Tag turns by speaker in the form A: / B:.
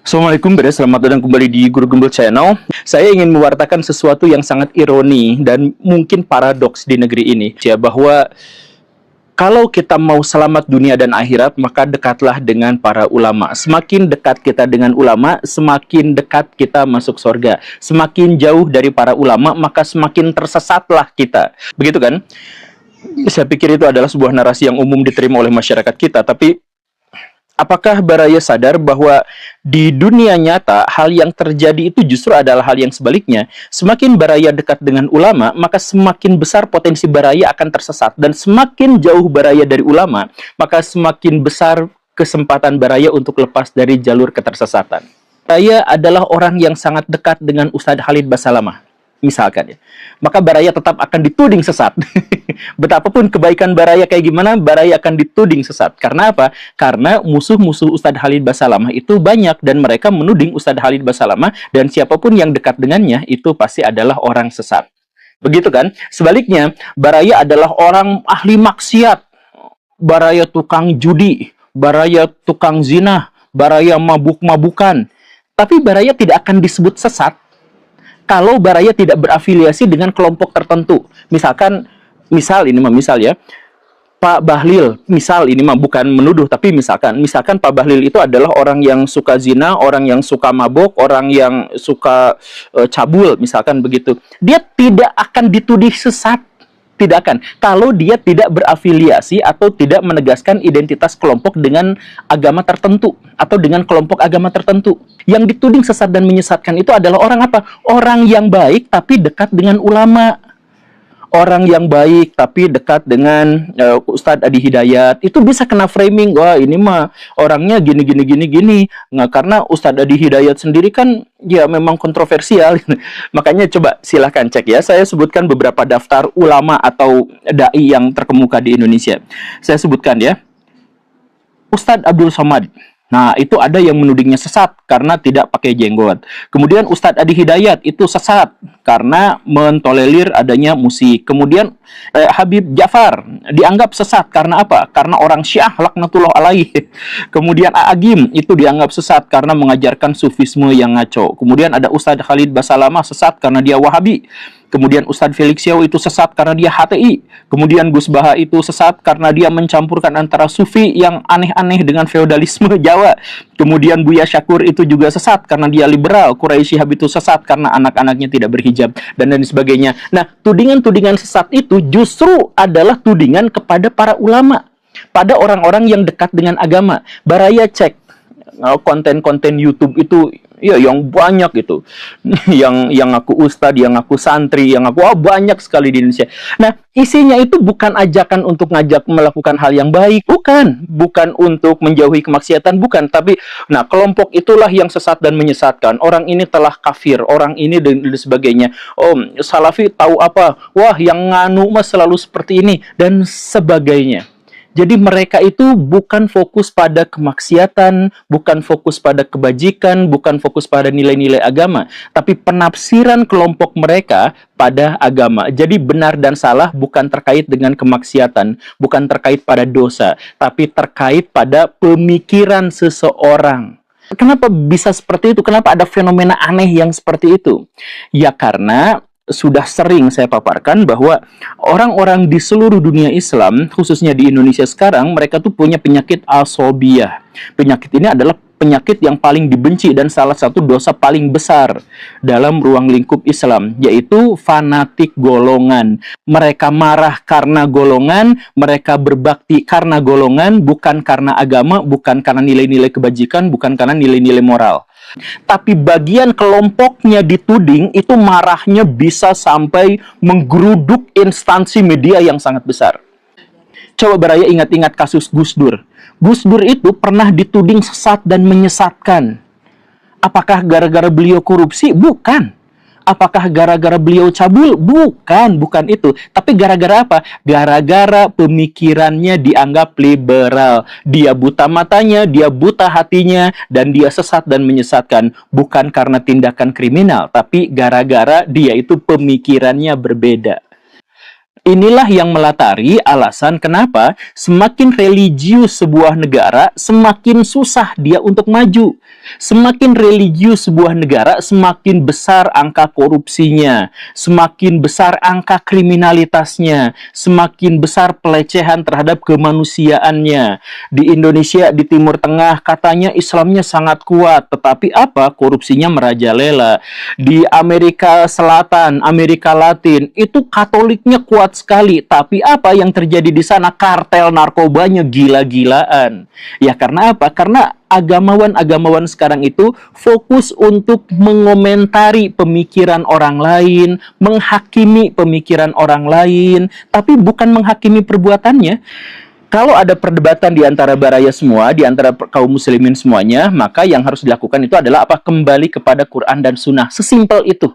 A: Assalamualaikum, selamat datang kembali di Guru Gembel Channel. Saya ingin mewartakan sesuatu yang sangat ironi dan mungkin paradoks di negeri ini, ya, bahwa kalau kita mau selamat dunia dan akhirat, maka dekatlah dengan para ulama. Semakin dekat kita dengan ulama, semakin dekat kita masuk surga. Semakin jauh dari para ulama, maka semakin tersesatlah kita. Begitu kan? Saya pikir itu adalah sebuah narasi yang umum diterima oleh masyarakat kita, tapi apakah Baraya sadar bahwa di dunia nyata hal yang terjadi itu justru adalah hal yang sebaliknya? Semakin Baraya dekat dengan ulama, maka semakin besar potensi Baraya akan tersesat. Dan semakin jauh Baraya dari ulama, maka semakin besar kesempatan Baraya untuk lepas dari jalur ketersesatan. Baraya adalah orang yang sangat dekat dengan Ustadz Khalid Basalamah, misalkan, ya, maka Baraya tetap akan dituding sesat. Betapapun kebaikan Baraya kayak gimana, Baraya akan dituding sesat. Karena apa? Karena musuh-musuh Ustadz Khalid Basalamah itu banyak, dan mereka menuding Ustadz Khalid Basalamah, dan siapapun yang dekat dengannya itu pasti adalah orang sesat. Begitu kan? Sebaliknya, Baraya adalah orang ahli maksiat. Baraya tukang judi, Baraya tukang zina, Baraya mabuk-mabukan. Tapi Baraya tidak akan disebut sesat kalau Baraya tidak berafiliasi dengan kelompok tertentu. Misal ya, Pak Bahlil, misal ini mah bukan menuduh, tapi misalkan Pak Bahlil itu adalah orang yang suka zina, orang yang suka mabok, orang yang suka cabul, misalkan begitu. Dia tidak akan dituding sesat. Tidak akan. Kalau dia tidak berafiliasi atau tidak menegaskan identitas kelompok dengan agama tertentu atau dengan kelompok agama tertentu. Yang dituding sesat dan menyesatkan itu adalah orang apa? Orang yang baik tapi dekat dengan ulama. Orang yang baik tapi dekat dengan Ustadz Adi Hidayat itu bisa kena framing, wah ini mah orangnya gini. Nggak, karena Ustadz Adi Hidayat sendiri kan ya memang kontroversial. Makanya coba silahkan cek ya, saya sebutkan beberapa daftar ulama atau dai yang terkemuka di Indonesia. Saya sebutkan ya, Ustadz Abdul Somad. Nah, itu ada yang menudingnya sesat karena tidak pakai jenggot. Kemudian Ustadz Adi Hidayat itu sesat karena mentolerir adanya musik. Kemudian Habib Ja'far dianggap sesat karena apa? Karena orang Syiah laknatullah alaih. Kemudian A'agim itu dianggap sesat karena mengajarkan sufisme yang ngaco. Kemudian ada Ustadz Khalid Basalamah sesat karena dia Wahabi. Kemudian Ustadz Felix Xiao itu sesat karena dia HTI. Kemudian Gus Baha itu sesat karena dia mencampurkan antara sufi yang aneh-aneh dengan feodalisme Jawa. Kemudian Buya Syakur itu juga sesat karena dia liberal. Quraisy Shihab itu sesat karena anak-anaknya tidak berhijab, dan lain sebagainya. Nah, tudingan-tudingan sesat itu justru adalah tudingan kepada para ulama, pada orang-orang yang dekat dengan agama. Baraya cek konten-konten YouTube itu ya yang banyak itu. yang aku ustadz, yang aku santri, yang aku banyak sekali di Indonesia. Nah, isinya itu bukan ajakan untuk ngajak melakukan hal yang baik, bukan untuk menjauhi kemaksiatan, bukan, tapi nah kelompok itulah yang sesat dan menyesatkan. Orang ini telah kafir, orang ini dan sebagainya. Salafi tahu apa? Wah, yang nganu mah selalu seperti ini dan sebagainya. Jadi mereka itu bukan fokus pada kemaksiatan, bukan fokus pada kebajikan, bukan fokus pada nilai-nilai agama, tapi penafsiran kelompok mereka pada agama. Jadi benar dan salah bukan terkait dengan kemaksiatan, bukan terkait pada dosa, tapi terkait pada pemikiran seseorang. Kenapa bisa seperti itu? Kenapa ada fenomena aneh yang seperti itu? Ya karena sudah sering saya paparkan bahwa orang-orang di seluruh dunia Islam, khususnya di Indonesia sekarang, mereka tuh punya penyakit asobiyah. Penyakit ini adalah penyakit yang paling dibenci dan salah satu dosa paling besar dalam ruang lingkup Islam, yaitu fanatik golongan. Mereka marah karena golongan, mereka berbakti karena golongan, bukan karena agama, bukan karena nilai-nilai kebajikan, bukan karena nilai-nilai moral. Tapi bagian kelompoknya dituding itu marahnya bisa sampai menggeruduk instansi media yang sangat besar. Coba Baraya ingat-ingat kasus Gus Dur. Gus Dur itu pernah dituding sesat dan menyesatkan. Apakah gara-gara beliau korupsi? Bukan. Apakah gara-gara beliau cabul? Bukan itu. Tapi gara-gara apa? Gara-gara pemikirannya dianggap liberal. Dia buta matanya, dia buta hatinya, dan dia sesat dan menyesatkan. Bukan karena tindakan kriminal, tapi gara-gara dia itu pemikirannya berbeda. Inilah yang melatari alasan kenapa semakin religius sebuah negara, semakin susah dia untuk maju. Semakin religius sebuah negara, semakin besar angka korupsinya, semakin besar angka kriminalitasnya, semakin besar pelecehan terhadap kemanusiaannya. Di Indonesia, di Timur Tengah, katanya Islamnya sangat kuat, tetapi apa? Korupsinya merajalela. Di Amerika Selatan, Amerika Latin, itu Katoliknya kuat sekali, tapi apa yang terjadi di sana? Kartel narkobanya gila-gilaan. Ya karena apa? Karena agamawan-agamawan sekarang itu fokus untuk mengomentari pemikiran orang lain, menghakimi pemikiran orang lain, tapi bukan menghakimi perbuatannya. Kalau ada perdebatan di antara baraya semua, di antara kaum muslimin semuanya, maka yang harus dilakukan itu adalah apa? Kembali kepada Quran dan Sunnah. Sesimpel itu.